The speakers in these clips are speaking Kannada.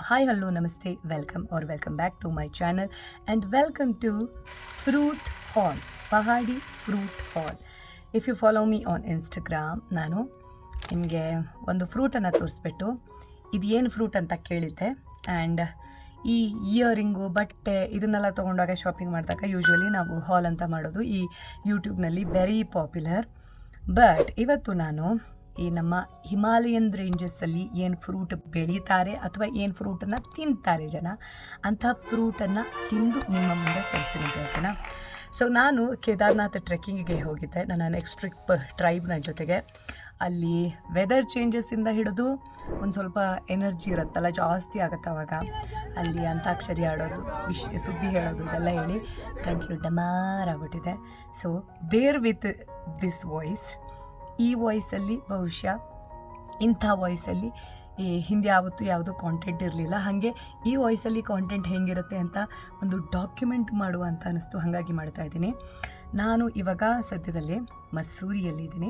Hi, hello, namaste, welcome back to my channel and welcome to Fruit Hall, Pahadi Fruit Hall. If you follow me on Instagram, ನಾನು ನಿಮಗೆ ಒಂದು ಫ್ರೂಟನ್ನು ತೋರಿಸ್ಬಿಟ್ಟು ಇದೇನು ಫ್ರೂಟ್ ಅಂತ ಕೇಳಿದ್ದೆ. ಆ್ಯಂಡ್ ಈ ಇಯರಿಂಗು ಬಟ್ಟೆ ಇದನ್ನೆಲ್ಲ ತೊಗೊಂಡಾಗ ಶಾಪಿಂಗ್ ಮಾಡಿದಾಗ ಯೂಶ್ವಲಿ ನಾವು ಹಾಲ್ ಅಂತ ಮಾಡೋದು ಈ ಯೂಟ್ಯೂಬ್ನಲ್ಲಿ ವೆರಿ ಪಾಪ್ಯುಲರ್. ಬಟ್ ಇವತ್ತು ನಾನು ಈ ನಮ್ಮ ಹಿಮಾಲಯನ್ ರೇಂಜಸ್ಸಲ್ಲಿ ಏನು ಫ್ರೂಟ್ ಬೆಳೀತಾರೆ ಅಥವಾ ಏನು ಫ್ರೂಟನ್ನು ತಿಂತಾರೆ ಜನ, ಅಂಥ ಫ್ರೂಟನ್ನು ತಿಂದು ನಿಮ್ಮ ಮುಂದೆ ತೋರಿಸ್ತೀನಿ ಅಂತ ಹೇಳ್ತೀನ. ಸೊ ನಾನು ಕೇದಾರ್ನಾಥ್ ಟ್ರೆಕ್ಕಿಂಗಿಗೆ ಹೋಗಿದ್ದೆ ನನ್ನ ನೆಕ್ಸ್ಟ್ ಟ್ರಿಪ್ ಟ್ರೈಬ್ನ ಜೊತೆಗೆ. ಅಲ್ಲಿ ವೆದರ್ ಚೇಂಜಸ್ಸಿಂದ ಹಿಡಿದು ಒಂದು ಸ್ವಲ್ಪ ಎನರ್ಜಿ ಇರುತ್ತಲ್ಲ, ಜಾಸ್ತಿ ಆಗುತ್ತೆ ಅವಾಗ. ಅಲ್ಲಿ ಅಂತಾಕ್ಷರಿ ಆಡೋದು, ಸುದ್ದಿ ಹೇಳೋದು ಇದೆಲ್ಲ ಹೇಳಿ ಗಂಟ್ಲು ಡಮಾರಾಗ್ಬಿಟ್ಟಿದೆ. So bear with this voice. ಈ ವಾಯ್ಸಲ್ಲಿ ಬಹುಶಃ ಇಂಥ ವಾಯ್ಸಲ್ಲಿ ಈ ಹಿಂದೆ ಯಾವತ್ತೂ ಯಾವುದೂ ಕಾಂಟೆಂಟ್ ಇರಲಿಲ್ಲ. ಹಾಗೆ ಈ ವಾಯ್ಸಲ್ಲಿ ಕಾಂಟೆಂಟ್ ಹೇಗಿರುತ್ತೆ ಅಂತ ಒಂದು ಡಾಕ್ಯುಮೆಂಟ್ ಮಾಡುವ ಅಂತ ಅನ್ನಿಸ್ತು, ಹಾಗಾಗಿ ಮಾಡ್ತಾಯಿದ್ದೀನಿ. ನಾನು ಇವಾಗ ಸದ್ಯದಲ್ಲಿ ಮಸ್ಸೂರಿಯಲ್ಲಿದ್ದೀನಿ.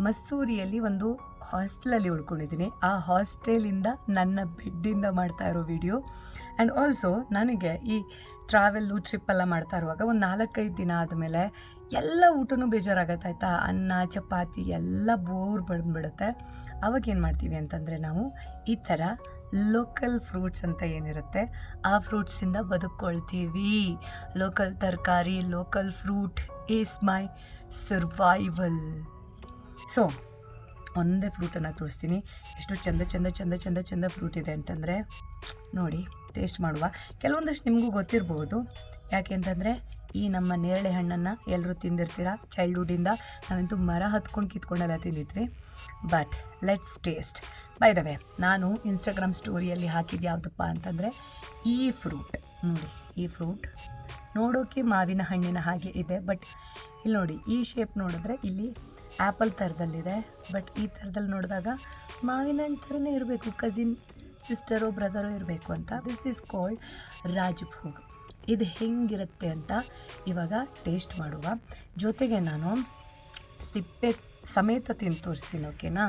ಮಸ್ಸೂರಿಯಲ್ಲಿ ಒಂದು ಹಾಸ್ಟೆಲಲ್ಲಿ ಉಳ್ಕೊಂಡಿದ್ದೀನಿ. ಆ ಹಾಸ್ಟೆಲಿಂದ ನನ್ನ ಬೆಡ್ಡಿಂದ ಮಾಡ್ತಾ ಇರೋ ವಿಡಿಯೋ. ಆ್ಯಂಡ್ ಆಲ್ಸೋ ನನಗೆ ಈ ಟ್ರಾವೆಲ್ಲು ಟ್ರಿಪ್ಪೆಲ್ಲ ಮಾಡ್ತಾ ಇರುವಾಗ ಒಂದು 4-5 ದಿನ ಆದಮೇಲೆ ಎಲ್ಲ ಊಟನೂ ಬೇಜಾರಾಗತ್ತೆ ಆಯಿತಾ. ಅನ್ನ ಚಪಾತಿ ಎಲ್ಲ ಬೋರ್ ಬಂದುಬಿಡುತ್ತೆ. ಅವಾಗೇನು ಮಾಡ್ತೀವಿ ಅಂತಂದರೆ ನಾವು ಈ ಥರ ಲೋಕಲ್ ಫ್ರೂಟ್ಸ್ ಅಂತ ಏನಿರುತ್ತೆ ಆ ಫ್ರೂಟ್ಸಿಂದ ಬದುಕೊಳ್ತೀವಿ. ಲೋಕಲ್ ತರಕಾರಿ, local fruit is my survival. So ಒಂದೇ ಫ್ರೂಟನ್ನು ತೋರಿಸ್ತೀನಿ. ಎಷ್ಟು ಚಂದ ಫ್ರೂಟ್ ಇದೆ ಅಂತಂದರೆ ನೋಡಿ, ಟೇಸ್ಟ್ ಮಾಡುವ. ಕೆಲವೊಂದಷ್ಟು ನಿಮಗೂ ಗೊತ್ತಿರ್ಬೋದು, ಯಾಕೆ ಅಂತಂದರೆ ಈ ನಮ್ಮ ನೇರಳೆ ಹಣ್ಣನ್ನು ಎಲ್ಲರೂ ತಿಂದಿರ್ತೀರ ಚೈಲ್ಡ್ಹುಡ್ಡಿಂದ. ನಾವಂತೂ ಮರ ಹತ್ಕೊಂಡು ಕಿತ್ಕೊಂಡೆಲ್ಲ ತಿಂದಿದ್ವಿ. But let's taste. By the way, ನಾನು ಇನ್ಸ್ಟಾಗ್ರಾಮ್ ಸ್ಟೋರಿಯಲ್ಲಿ ಹಾಕಿದ್ದು ಯಾವುದಪ್ಪ ಅಂತಂದರೆ ಈ ಫ್ರೂಟ್ ನೋಡಿ. ಈ ಫ್ರೂಟ್ ನೋಡೋಕ್ಕೆ ಮಾವಿನ ಹಣ್ಣಿನ ಹಾಗೆ ಇದೆ, ಬಟ್ ಇಲ್ಲಿ ನೋಡಿ, ಈ ಶೇಪ್ ನೋಡಿದ್ರೆ ಇಲ್ಲಿ ಆ್ಯಪಲ್ ಥರದಲ್ಲಿದೆ. ಬಟ್ ಈ ಥರದಲ್ಲಿ ನೋಡಿದಾಗ ಮಾವಿನ ಹಣ್ಣು ಥರನೇ ಇರಬೇಕು, ಕಸಿನ್ ಸಿಸ್ಟರೋ ಬ್ರದರೋ ಇರಬೇಕು ಅಂತ. This is called Rajbhog. ಇದು ಹೆಂಗಿರುತ್ತೆ ಅಂತ ಇವಾಗ ಟೇಸ್ಟ್ ಮಾಡುವ. ಜೊತೆಗೆ ನಾನು ಸಿಪ್ಪೆ ಸಮೇತ ತಿಂದು ತೋರಿಸ್ತೀನಿ, ಓಕೆನಾ.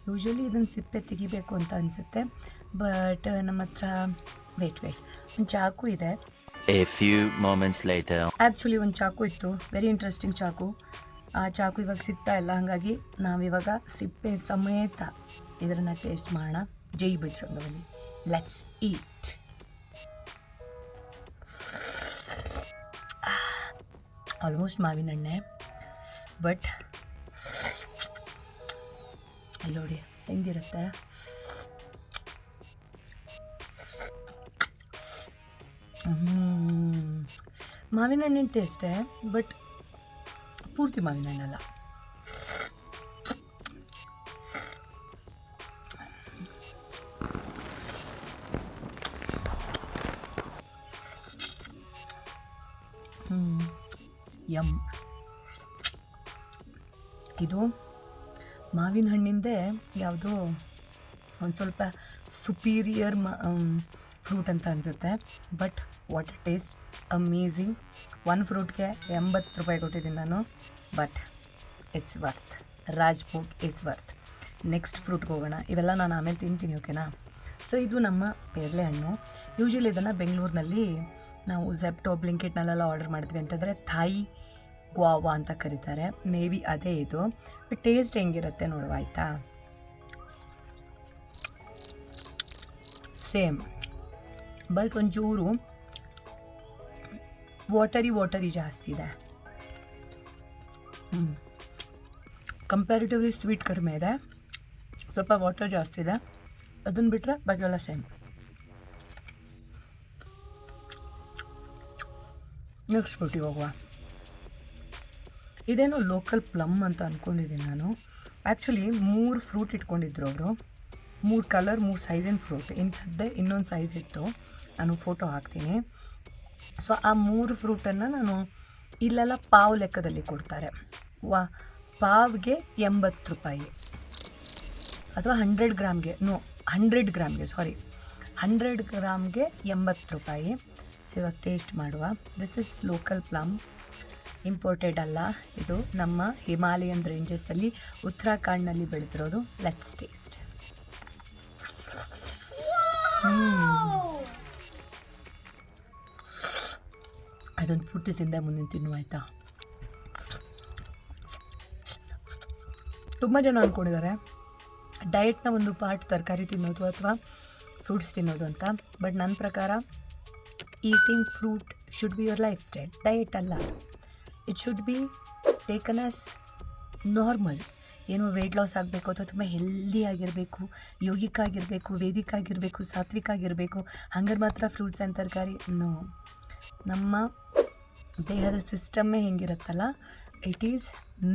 ಯೂಶ್ವಲಿ ಇದನ್ನು ಸಿಪ್ಪೆ ತೆಗಿಬೇಕು ಅಂತ ಅನಿಸುತ್ತೆ, ಬಟ್ ನಮ್ಮ ಹತ್ರ ವೇಟ್ ಒಂದು ಚಾಕು ಇದೆ. ಆ್ಯಕ್ಚುಲಿ ಒಂದು ಚಾಕು ಇತ್ತು, ವೆರಿ ಇಂಟ್ರೆಸ್ಟಿಂಗ್ ಚಾಕು. ಆ ಚಾಕು ಇವಾಗ ಸಿಗ್ತಾ ಇಲ್ಲ, ಹಾಗಾಗಿ ನಾವಿವಾಗ ಸಿಪ್ಪೆ ಸಮೇತ ಇದನ್ನು ಟೇಸ್ಟ್ ಮಾಡೋಣ. ಜೈ ಬಜರಂಗಬಲಿ, ಲೆಟ್ಸ್ ಈಟ್. ಆಲ್ಮೋಸ್ಟ್ ಮಾವಿನ ಹಣ್ಣೆ, ಬಟ್ ಅಲ್ಲಿ ನೋಡಿ ಹೆಂಗಿರುತ್ತೆ. ಮಾವಿನ ಹಣ್ಣಿನ ಟೇಸ್ಟೇ, ಬಟ್ ಪೂರ್ತಿ ಮಾವಿನ ಹಣ್ಣಲ್ಲ. ಯಮ್. ಇದು ಮಾವಿನ ಹಣ್ಣಿಂದೇ ಯಾವುದೋ ಒಂದು ಸ್ವಲ್ಪ ಸುಪೀರಿಯರ್ ಫ್ರೂಟ್ ಅಂತ ಅನಿಸುತ್ತೆ. But what a taste, amazing. ಒಂದು ಫ್ರೂಟ್ಗೆ 80 ರೂಪಾಯಿ ಕೊಟ್ಟಿದ್ದೀನಿ ನಾನು, but it's worth. Rajbhog is worth. Next ಫ್ರೂಟ್ಗೆ ಹೋಗೋಣ. ಇವೆಲ್ಲ ನಾನು ಆಮೇಲೆ ತಿಂತೀನಿ, ಓಕೆನಾ. ಸೊ ಇದು ನಮ್ಮ ಪೇರಳೆ ಹಣ್ಣು. ಯೂಶ್ವಲಿ ಇದನ್ನು ಬೆಂಗಳೂರಿನಲ್ಲಿ ನಾವು ಝೆಪ್ಟೋ ಬ್ಲಿಂಕಿಟ್ನಲ್ಲೆಲ್ಲ ಆರ್ಡರ್ ಮಾಡಿದ್ವಿ ಅಂತಂದರೆ ಥಾಯಿ ಗ್ವಾವಾ ಅಂತ ಕರೀತಾರೆ. ಮೇ ಬಿ ಅದೇ ಇದು. ಬಟ್ ಟೇಸ್ಟ್ ಹೆಂಗಿರುತ್ತೆ ನೋಡುವ, ಆಯಿತಾ. ಸೇಮ್, ಬಟ್ ಒಂಚೂರು ವಾಟರಿ ಜಾಸ್ತಿ ಇದೆ. ಕಂಪ್ಯಾರಿಟಿವ್ಲಿ ಸ್ವೀಟ್ ಕಡಿಮೆ ಇದೆ, ಸ್ವಲ್ಪ ವಾಟರ್ ಜಾಸ್ತಿ ಇದೆ. ಅದನ್ನು ಬಿಟ್ಟರೆ ಬಾಕಿಯೆಲ್ಲ ಸೇಮ್. ನೆಕ್ಸ್ಟ್ ಫ್ರೂಟಿಗೆ ಹೋಗುವ. ಇದೇನೋ ಲೋಕಲ್ ಪ್ಲಮ್ ಅಂತ ಅಂದ್ಕೊಂಡಿದ್ದೀನಿ ನಾನು. ಆ್ಯಕ್ಚುಲಿ 3 ಫ್ರೂಟ್ ಇಟ್ಕೊಂಡಿದ್ರು ಅವರು, 3 ಕಲರ್ 3 ಸೈಜಿನ ಫ್ರೂಟ್. ಇಂಥದ್ದೇ ಇನ್ನೊಂದು ಸೈಜ್ ಇತ್ತು, ನಾನು ಫೋಟೋ ಹಾಕ್ತೀನಿ. ಸೊ ಆ 3 ಫ್ರೂಟನ್ನು ನಾನು ಇಲ್ಲೆಲ್ಲ ಪಾವ್ ಲೆಕ್ಕದಲ್ಲಿ ಕೊಡ್ತಾರೆ. ಪಾವ್ಗೆ 80 ರೂಪಾಯಿ, ಅಥವಾ 100 ಗ್ರಾಮ್ಗೆ 100 ಗ್ರಾಮ್ಗೆ 80 ರೂಪಾಯಿ. ಸೊ ಇವಾಗ ಟೇಸ್ಟ್ ಮಾಡುವ. This is local plum, imported ಅಲ್ಲ. ಇದು ನಮ್ಮ ಹಿಮಾಲಯನ್ ರೇಂಜಸ್ಸಲ್ಲಿ ಉತ್ತರಾಖಂಡ್ನಲ್ಲಿ ಬೆಳೆದಿರೋದು. Let's taste. ಅದೊಂದು ಪೂರ್ತಿ ತಿಂದೆ ಮುಂದಿನ ತಿನ್ನು ಆಯಿತಾ. ತುಂಬ ಜನ ಅಂದ್ಕೊಂಡಿದ್ದಾರೆ ಡಯಟ್ನ ಒಂದು ಪಾರ್ಟ್ ತರಕಾರಿ ತಿನ್ನೋದು ಅಥವಾ ಫ್ರೂಟ್ಸ್ ತಿನ್ನೋದು ಅಂತ. ಬಟ್ ನನ್ನ ಪ್ರಕಾರ eating fruit should be your life style, diet ಅಲ್ಲ ಅದು. It should be taken as normal. ಏನೋ ವೆಯ್ಟ್ ಲಾಸ್ ಆಗಬೇಕು ಅಥವಾ ತುಂಬ ಹೆಲ್ದಿ ಆಗಿರಬೇಕು, ಯೋಗಿಕ್ ಆಗಿರಬೇಕು, ವೇದಿಕ್ ಆಗಿರಬೇಕು, ಸಾತ್ವಿಕ್ ಆಗಿರಬೇಕು, ಹಂಗಾರೆ ಮಾತ್ರ ಫ್ರೂಟ್ಸ್ ಆ್ಯಂಡ್ ತರಕಾರಿ. ನೋ, ನಮ್ಮ ದೇಹದ ಸಿಸ್ಟಮ್ಮೇ ಹೆಂಗಿರುತ್ತಲ್ಲ, it is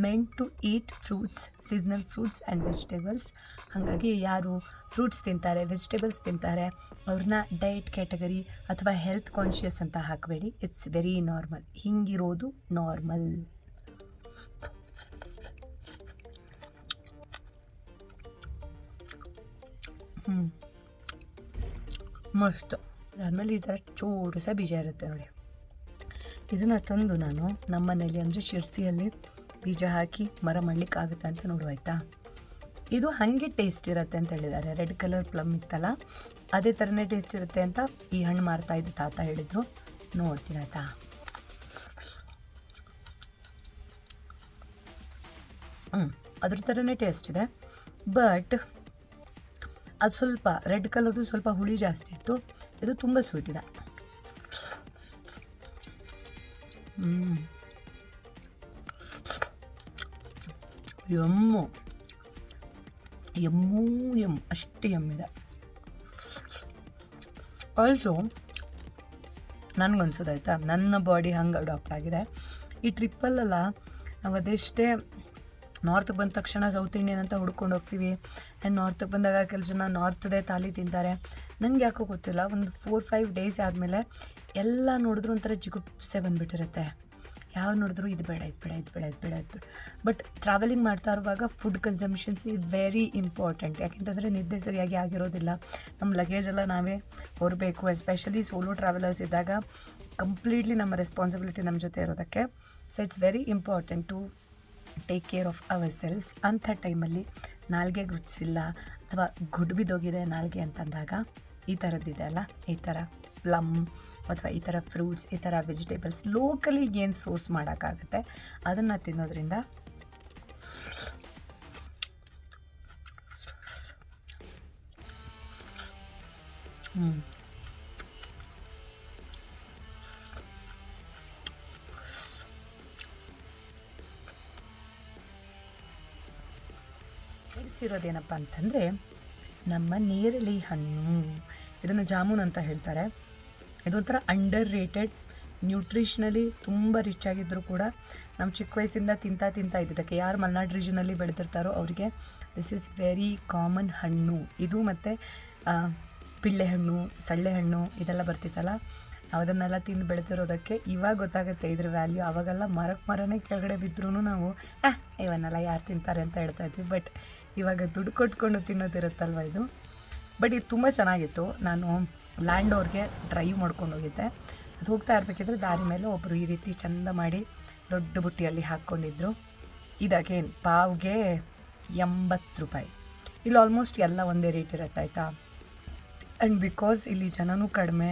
meant to eat fruits, seasonal fruits and vegetables. ಹಾಗಾಗಿ ಯಾರು ಫ್ರೂಟ್ಸ್ ತಿಂತಾರೆ, ವೆಜಿಟೇಬಲ್ಸ್ ತಿಂತಾರೆ, ಅವ್ರನ್ನ ಡಯಟ್ ಕ್ಯಾಟಗರಿ ಅಥವಾ ಹೆಲ್ತ್ ಕಾನ್ಷಿಯಸ್ ಅಂತ ಹಾಕಬೇಡಿ. ಇಟ್ಸ್ ವೆರಿ ನಾರ್ಮಲ್, ಹಿಂಗಿರೋದು ನಾರ್ಮಲ್. ಮಸ್ತ್. ಅದಾದಮೇಲೆ ಈ ಥರ ಚೂರು ಸಹ ಬೀಜ ಇರುತ್ತೆ ನೋಡಿ. ಇದನ್ನು ತಂದು ನಾನು ನಮ್ಮ ಮನೇಲಿ ಅಂದರೆ ಶಿರ್ಸಿಯಲ್ಲಿ ಬೀಜ ಹಾಕಿ ಮರ ಮಾಡಲಿಕ್ಕಾಗುತ್ತೆ ಅಂತ ನೋಡು ಆಯಿತಾ. ಇದು ಹಾಗೆ ಟೇಸ್ಟ್ ಇರುತ್ತೆ ಅಂತ ಹೇಳಿದ್ದಾರೆ. ರೆಡ್ ಕಲರ್ ಪ್ಲಮ್ ಇತ್ತಲ್ಲ, ಅದೇ ಥರನೇ ಟೇಸ್ಟ್ ಇರುತ್ತೆ ಅಂತ ಈ ಹಣ್ಣು ಮಾರ್ತಾಯಿದ್ದು ತಾತ ಹೇಳಿದರು. ನೋಡ್ತೀನಿ ಆಯಿತಾ. ಅದ್ರ ಥರನೇ ಟೇಸ್ಟ್ ಇದೆ, ಬಟ್ ಅದು ಸ್ವಲ್ಪ ರೆಡ್ ಕಲರ್ದು ಸ್ವಲ್ಪ ಹುಳಿ ಜಾಸ್ತಿ ಇತ್ತು. ಇದು ತುಂಬ ಸ್ವೀಟ್ ಇದೆ. ಎಮ್ಮು ಎಮ್ಮೂ ಎಮ್ಮು ಅಷ್ಟೇ ಎಮ್ಮಿದೆ. ಆಲ್ಸೋ ನನಗನ್ಸೋದಾಯ್ತಾ, ನನ್ನ ಬಾಡಿ ಹಂಗೆ ಅಡಾಪ್ಟ್ ಆಗಿದೆ. ಈ ಟ್ರಿಪ್ಪಲ್ಲೆಲ್ಲ ನಾವು ಅದೆಷ್ಟೇ ನಾರ್ತ್ಗೆ ಬಂದ ತಕ್ಷಣ ಸೌತ್ ಇಂಡಿಯನ್ ಅಂತ ಹುಡ್ಕೊಂಡು ಹೋಗ್ತೀವಿ. ಆ್ಯಂಡ್ ನಾರ್ತ್ಗೆ ಬಂದಾಗ ಕೆಲವು ಜನ ನಾರ್ತ್ದೇ ಥಾಲಿ ತಿಂತಾರೆ. ನಂಗೆ ಯಾಕೋ ಗೊತ್ತಿಲ್ಲ, ಒಂದು 4-5 ಡೇಸ್ ಆದಮೇಲೆ ಎಲ್ಲ ನೋಡಿದ್ರು ಒಂಥರ ಜಿಗುಪ್ಸೆ ಬಂದುಬಿಟ್ಟಿರುತ್ತೆ. ಯಾವ ನೋಡಿದ್ರು ಇದು ಬೇಡ, ಇದು ಬೇಡ, ಇದು ಬೇಡ, ಇದು ಬೇಡ, ಇದು ಬೇಡ. ಬಟ್ ಟ್ರಾವೆಲಿಂಗ್ ಮಾಡ್ತಾ ಇರುವಾಗ food consumptions is very important. ಯಾಕೆಂತಂದರೆ ನಿದ್ದೆ ಸರಿಯಾಗಿ ಆಗಿರೋದಿಲ್ಲ, ನಮ್ಮ ಲಗೇಜೆಲ್ಲ ನಾವೇ ಹೊರಬೇಕು. ಎಸ್ಪೆಷಲಿ ಸೋಲೋ ಟ್ರಾವೆಲರ್ಸ್ ಇದ್ದಾಗ ಕಂಪ್ಲೀಟ್ಲಿ ನಮ್ಮ ರೆಸ್ಪಾನ್ಸಿಬಿಲಿಟಿ ನಮ್ಮ ಜೊತೆ ಇರೋದಕ್ಕೆ. So it's very important to take care of ourselves. ಅಂಥ ಟೈಮಲ್ಲಿ ನಾಲ್ಗೆಗೆ ರುಚಿಸಿಲ್ಲ ಅಥವಾ ಗುಡ್ ಬಿದ್ದೋಗಿದೆ ನಾಲ್ಗೆ ಅಂತಂದಾಗ ಈ ಥರದ್ದಿದೆ ಅಲ್ಲ, ಈ ಥರ ಪ್ಲಮ್ ಅಥವಾ ಈ ಥರ ಫ್ರೂಟ್ಸ್, ಈ ಥರ ವೆಜಿಟೇಬಲ್ಸ್ ಲೋಕಲಿ ಏನು ಸೋರ್ಸ್ ಮಾಡೋಕ್ಕಾಗುತ್ತೆ ಅದನ್ನು ತಿನ್ನೋದ್ರಿಂದ ಇರಿಸಿರೋದೇನಪ್ಪ ಅಂತಂದರೆ ನಮ್ಮ ನೇರಳೆ ಹಣ್ಣು. ಇದನ್ನು ಜಾಮೂನ್ ಅಂತ ಹೇಳ್ತಾರೆ. ಇದೊಂಥರ ಅಂಡರ್ ರೇಟೆಡ್, ನ್ಯೂಟ್ರಿಷನಲಿ ತುಂಬ ರಿಚ್ ಆಗಿದ್ದರೂ ಕೂಡ ನಮ್ಮ ಚಿಕ್ಕ ವಯಸ್ಸಿಂದ ತಿಂತಾ ಇದ್ದಿದ್ದಕ್ಕೆ ಯಾರು ಮಲೆನಾಡು ರೀಜನಲ್ಲಿ ಬೆಳೆದಿರ್ತಾರೋ ಅವರಿಗೆ ದಿಸ್ ಈಸ್ ವೆರಿ ಕಾಮನ್ ಹಣ್ಣು ಇದು. ಮತ್ತು ಪಿಳ್ಳೆ ಹಣ್ಣು, ಸಳ್ಳೆ ಹಣ್ಣು ಇದೆಲ್ಲ ಬರ್ತಿತ್ತಲ್ಲ, ಅದನ್ನೆಲ್ಲ ತಿಂದು ಬೆಳೆದಿರೋದಕ್ಕೆ ಇವಾಗ ಗೊತ್ತಾಗುತ್ತೆ ಇದ್ರ ವ್ಯಾಲ್ಯೂ. ಆವಾಗೆಲ್ಲ ಮರನೇ ಕೆಳಗಡೆ ಬಿದ್ದರೂ ನಾವು ಇವನ್ನೆಲ್ಲ ಯಾರು ತಿಂತಾರೆ ಅಂತ ಹೇಳ್ತಾಯಿದ್ವಿ. ಬಟ್ ಇವಾಗ ದುಡ್ಡು ಕೊಟ್ಕೊಂಡು ತಿನ್ನೋದಿರುತ್ತಲ್ವ ಇದು. ಬಟ್ ಇದು ತುಂಬ ಚೆನ್ನಾಗಿತ್ತು. ನಾನು ಲ್ಯಾಂಡ್ ಅವ್ರಿಗೆ ಡ್ರೈವ್ ಮಾಡ್ಕೊಂಡು ಹೋಗಿದ್ದೆ. ಅದು ಹೋಗ್ತಾ ಇರಬೇಕಿದ್ರೆ ದಾರಿ ಮೇಲೆ ಒಬ್ಬರು ಈ ರೀತಿ ಚೆಂದ ಮಾಡಿ ದೊಡ್ಡ ಬುಟ್ಟಿಯಲ್ಲಿ ಹಾಕ್ಕೊಂಡಿದ್ರು. ಇದಕ್ಕೆ ಪಾವ್ಗೆ 80 ರೂಪಾಯಿ. ಇಲ್ಲಿ ಆಲ್ಮೋಸ್ಟ್ ಎಲ್ಲ ಒಂದೇ ರೇಟ್ ಇರುತ್ತೆ ಆಯಿತಾ. ಆ್ಯಂಡ್ ಬಿಕಾಸ್ ಇಲ್ಲಿ ಜನನೂ ಕಡಿಮೆ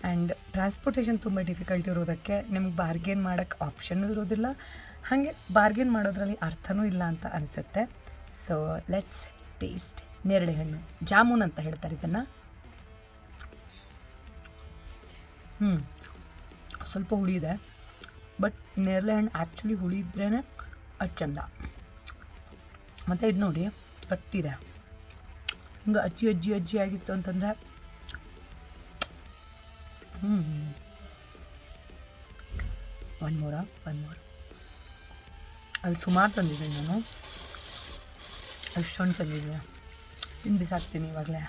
ಆ್ಯಂಡ್ ಟ್ರಾನ್ಸ್ಪೋರ್ಟೇಷನ್ ತುಂಬ ಡಿಫಿಕಲ್ಟ್ ಇರೋದಕ್ಕೆ ನಿಮ್ಗೆ ಬಾರ್ಗೇನ್ ಮಾಡೋಕ್ಕೆ ಆಪ್ಷನ್ನೂ ಇರೋದಿಲ್ಲ. ಹಾಗೆ ಬಾರ್ಗೇನ್ ಮಾಡೋದ್ರಲ್ಲಿ ಅರ್ಥನೂ ಇಲ್ಲ ಅಂತ ಅನಿಸುತ್ತೆ. ಸೊ ಲೆಟ್ಸ್ ಟೇಸ್ಟ್ ನೇರಳೆ ಹಣ್ಣು. ಜಾಮೂನ್ ಅಂತ ಹೇಳ್ತಾರೆ ಇದನ್ನು. ಸ್ವಲ್ಪ ಹುಳಿ ಇದೆ, ಬಟ್ ನೇರಳೆ ಹಣ್ಣು ಆ್ಯಕ್ಚುಲಿ ಹುಳಿ ಇದ್ರೇ ಅದು ಚಂದ. ಮತ್ತು ಇದು ನೋಡಿ ಗಟ್ಟಿದೆ. ಹಿಂಗೆ ಅಜ್ಜಿ ಆಗಿತ್ತು ಅಂತಂದರೆ ಒನ್ ಮೋರ್ ಅದು ಸುಮಾರು ತಂದಿದ್ದೀನಿ ನಾನು. ಅಷ್ಟೊಂದು ತಂದಿದ್ದೀನಿ, ತಿಂದು ಬಿಸಾಕ್ತೀನಿ ಇವಾಗಲೇ.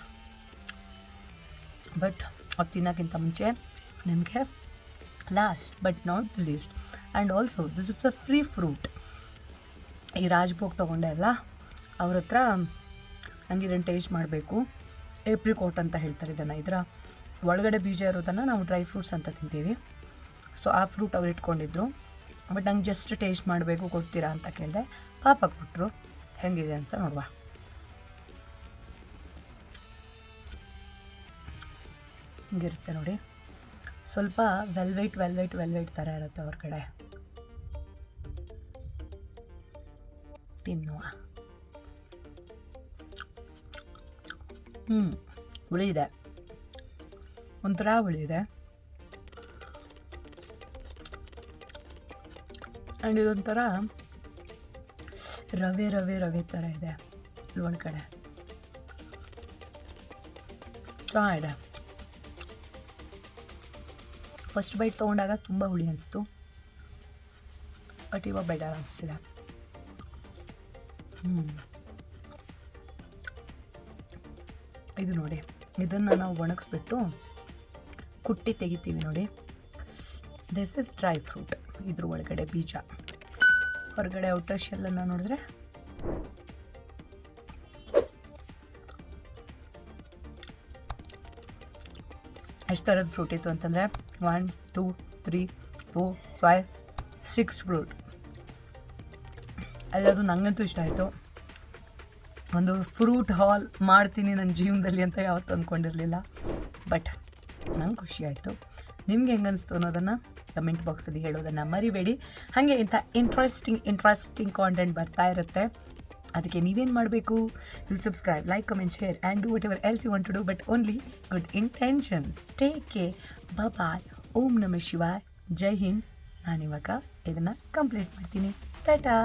ಬಟ್ ಅದು ತಿನ್ನೋಕ್ಕಿಂತ ಮುಂಚೆ ನಿಮಗೆ last but not least and also this is a free fruit. ಈ ರಾಜ್ಭೋಗ್ ತೊಗೊಂಡೆ ಅಲ್ಲ, ಅವ್ರ ಹತ್ರ ನನಗೆ ಇದನ್ನು ಟೇಸ್ಟ್ ಮಾಡಬೇಕು. ಏಪ್ರಿಕೋಟ್ ಅಂತ ಹೇಳ್ತಾರೆ ಇದನ್ನು. ಇದರ ಒಳಗಡೆ ಬೀಜ ಇರೋದನ್ನು ನಾವು ಡ್ರೈ ಫ್ರೂಟ್ಸ್ ಅಂತ ತಿಂತೀವಿ. ಸೊ ಆ ಫ್ರೂಟ್ ಅವ್ರು ಇಟ್ಕೊಂಡಿದ್ರು. ಬಟ್ ನಂಗೆ ಜಸ್ಟ್ ಟೇಸ್ಟ್ ಮಾಡಬೇಕು, ಕೊಡ್ತೀರಾ ಅಂತ ಕೇಳಿದೆ. ಪಾಪ ಕೊಟ್ಟರು. ಹೆಂಗಿದೆ ಅಂತ ನೋಡುವ. ಹಿಂಗಿರುತ್ತೆ ನೋಡಿ. ಸ್ವಲ್ಪ ವೆಲ್ವೆಟ್ ಥರ ಇರುತ್ತೆ ಅವ್ರ ಕಡೆ. ತಿನ್ನುವ. ಹುಳಿ ಇದೆ, ಒಂಥರ ಹುಳಿ ಇದೆ. ಆ್ಯಂಡ್ ಇದೊಂಥರ ರವೆ ಥರ ಇದೆ ಒಳಗಡೆ. ಚೆನ್ನಾಗಿದೆ. ಫಸ್ಟ್ ಬೈಟ್ ತೊಗೊಂಡಾಗ ತುಂಬ ಹುಳಿ ಅನಿಸ್ತು, ಬಟ್ ಇವಾಗ ಬೆಟರ್ ಅನಿಸ್ತಿದೆ. ಇದು ನೋಡಿ, ಇದನ್ನು ನಾವು ಒಣಗಿಸ್ಬಿಟ್ಟು ಕುಟ್ಟಿ ತೆಗಿತೀವಿ ನೋಡಿ. This is dry fruit. ಇದ್ರ ಒಳಗಡೆ ಬೀಜ, ಹೊರಗಡೆ ಔಟರ್ ಶೆಲ್ಲನ್ನು ನೋಡಿದ್ರೆ ಎಷ್ಟು ಥರದ ಫ್ರೂಟ್ ಇತ್ತು ಅಂತಂದರೆ 1 2 3 4 5 6 ಫ್ರೂಟ್. ಎಲ್ಲದು ನನಗಂತೂ ಇಷ್ಟ ಆಯಿತು. ಒಂದು ಫ್ರೂಟ್ ಹಾಲ್ ಮಾಡ್ತೀನಿ ನನ್ನ ಜೀವನದಲ್ಲಿ ಅಂತ ಯಾವತ್ತೂ ಅಂದ್ಕೊಂಡಿರಲಿಲ್ಲ, ಬಟ್ ನಂಗೆ ಖುಷಿ ಆಯಿತು. ನಿಮ್ಗೆ ಹೆಂಗೆ ಅನಿಸ್ತು ಅನ್ನೋದನ್ನು ಕಮೆಂಟ್ ಬಾಕ್ಸಲ್ಲಿ ಹೇಳೋದನ್ನು ಮರಿಬೇಡಿ. ಹಾಗೆ ಇಂಥ ಇಂಟ್ರೆಸ್ಟಿಂಗ್ ಕಾಂಟೆಂಟ್ ಬರ್ತಾ ಇರುತ್ತೆ. ಅದಕ್ಕೆ ನೀವೇನು ಮಾಡಬೇಕು? You subscribe, like, comment, share and do whatever else you want to do, but only good intentions. Take care, bye. ಓಂ ನಮಃ ಶಿವಾಯ್, ಜೈ ಹಿಂದ್. ನಾನಿವಾಗ ಇದನ್ನು ಕಂಪ್ಲೀಟ್ ಮಾಡ್ತೀನಿ. ಟಾಟಾ.